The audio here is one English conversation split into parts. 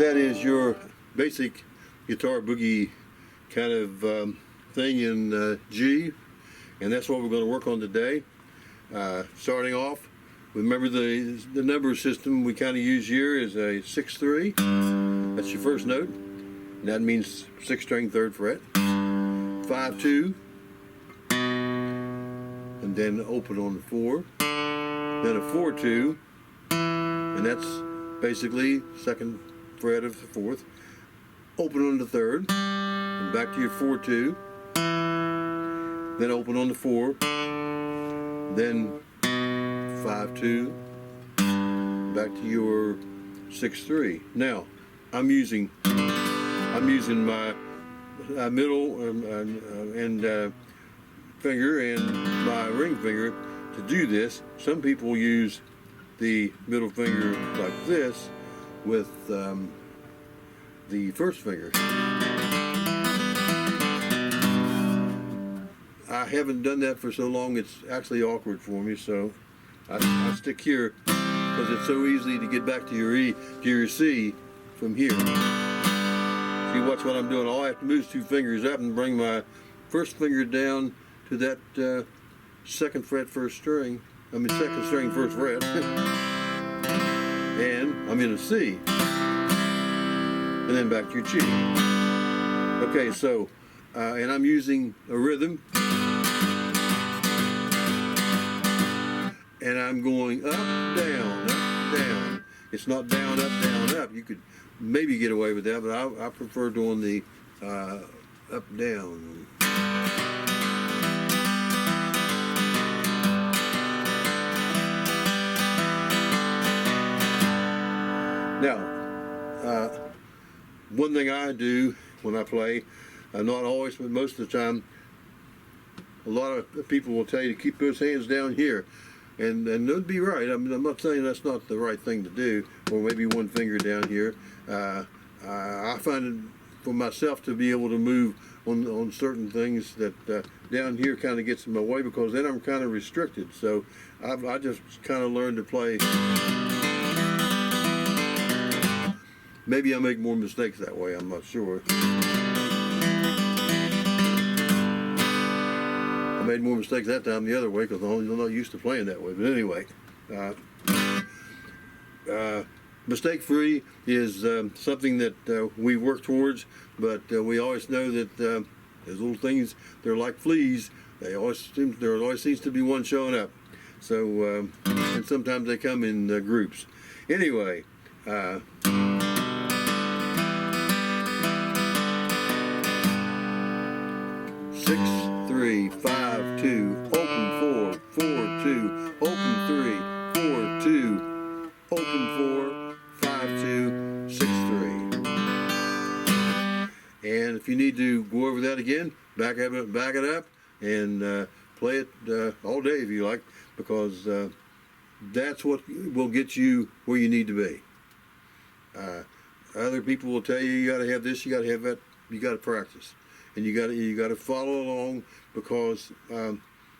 that is your basic guitar boogie kind of thing in G, and that's what we're going to work on today. Starting off, remember the number system we kind of use here is a 6-3. That's your first note, and that means 6th string, 3rd fret. 5-2, and then open on the 4. Then a 4-2, and that's basically 2nd fret of the 4th. Open on the 3rd, and back to your 4-2. Then open on the 4. Then 5-2, back to your 6-3. Now, I'm using my middle and finger and my ring finger to do this. Some people use the middle finger like this with the first finger. I haven't done that for so long, it's actually awkward for me, so I stick here because it's so easy to get back to your E, to your C from here. See, watch what I'm doing. All I have to move is 2 fingers up and bring my first finger down to that 2nd fret, 1st string. I mean 2nd string, 1st fret. And I'm in a C. And then back to your G. Okay, so, and I'm using a rhythm. And I'm going up, down, up, down. It's not down, up, down, up. You could maybe get away with that, but I prefer doing the up, down. Now, one thing I do when I play, not always, but most of the time, a lot of people will tell you to keep those hands down here. And they'd be right. I'm not saying that's not the right thing to do, or maybe 1 finger down here. I find it for myself to be able to move on certain things that down here kind of gets in my way, because then I'm kind of restricted. So I just kind of learned to play. Maybe I make more mistakes that way, I'm not sure. I made more mistakes that time the other way because I'm not used to playing that way. But anyway, mistake-free is something that we work towards, but we always know that those little things, they're like fleas. There always seems to be one showing up. So, and sometimes they come in groups. Anyway, 6-3, 5-2, open 4, 4-2, open 3, 4-2, open 4, 5-2, 6-3. And if you need to go over that again, back it up, and play it all day if you like, because that's what will get you where you need to be. Other people will tell you, you got to have this, you got to have that, you got to practice. And you got to follow along, because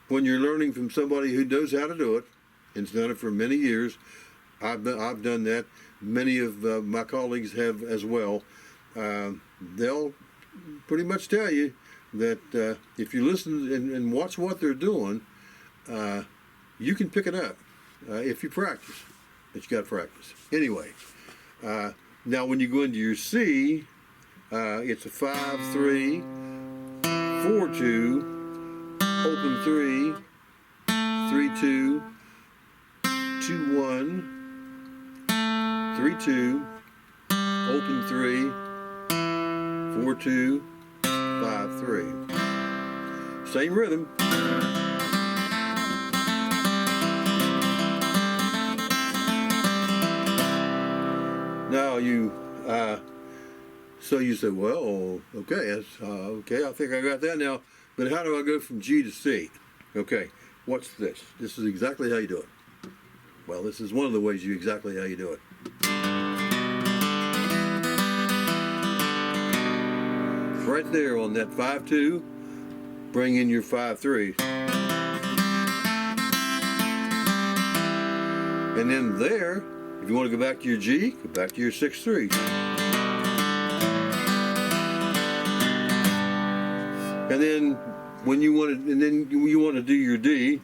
when you're learning from somebody who knows how to do it and has done it for many years, I've done that. Many of my colleagues have as well. They'll pretty much tell you that if you listen and watch what they're doing, you can pick it up if you practice. But you got to practice anyway. Now, when you go into your C, it's a 5-3, 4-2, open 3, 3-2, 2-1, 3-2, open 3, 4-2, 5-3. Same rhythm. Now so you say, well, okay, okay, I think I got that now, but how do I go from G to C? Okay, what's this? This is exactly how you do it. Well, this is one of the ways exactly how you do it. Right there on that 5-2, bring in your 5-3. And then there, if you want to go back to your G, go back to your 6-3. And then when you want to, and then you want to do your D,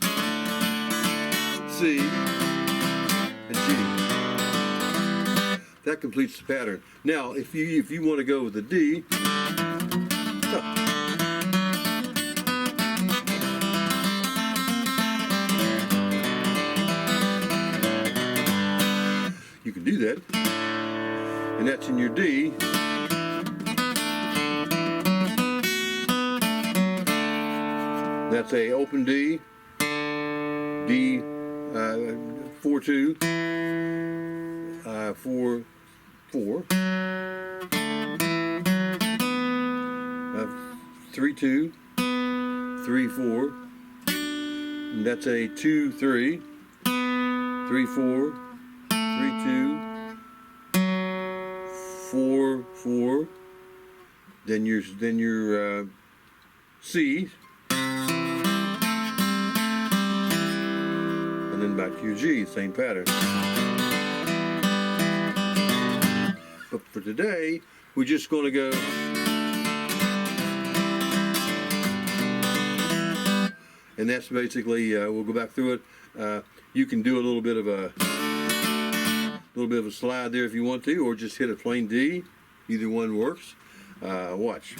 C, and G. That completes the pattern. Now, if you want to go with the D, you can do that, and that's in your D. That's a open D, D, 4-2, 4-4, 3-2, 3-4, and that's a 2-3, 3-4, 3-2, 4-4. Then your C. And then back to your G, same pattern. But for today, we're just going to go and that's basically we'll go back through it. You can do a little bit of a slide there if you want to, or just hit a plain D. Either one works. Watch.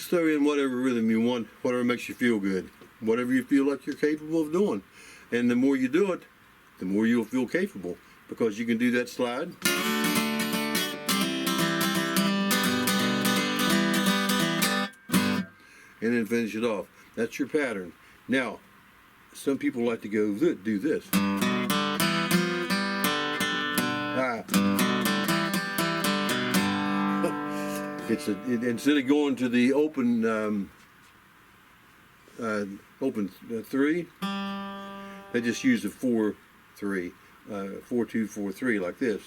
Throw in whatever rhythm you want, whatever makes you feel good, whatever you feel like you're capable of doing. And the more you do it, the more you'll feel capable, because you can do that slide. And then finish it off. That's your pattern. Now, some people like to go do this. Instead of going to the open open 3, they just use the 4-3, 4-2-4-3 like this.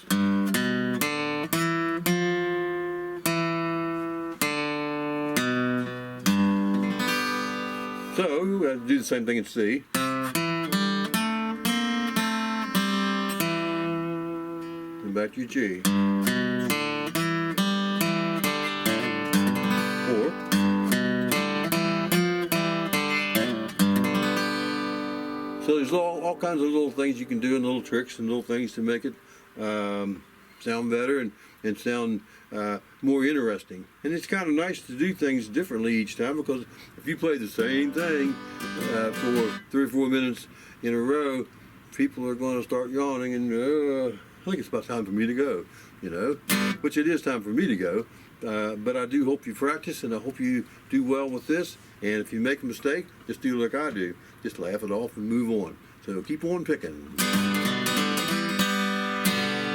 So do the same thing in C. And back to your G. So there's all kinds of little things you can do, and little tricks and little things to make it sound better and sound more interesting. And it's kind of nice to do things differently each time, because if you play the same thing for 3 or 4 minutes in a row, people are going to start yawning and I think it's about time for me to go, you know, which it is time for me to go. But I do hope you practice, and I hope you do well with this. And if you make a mistake, just do like I do. Just laugh it off and move on. So keep on picking.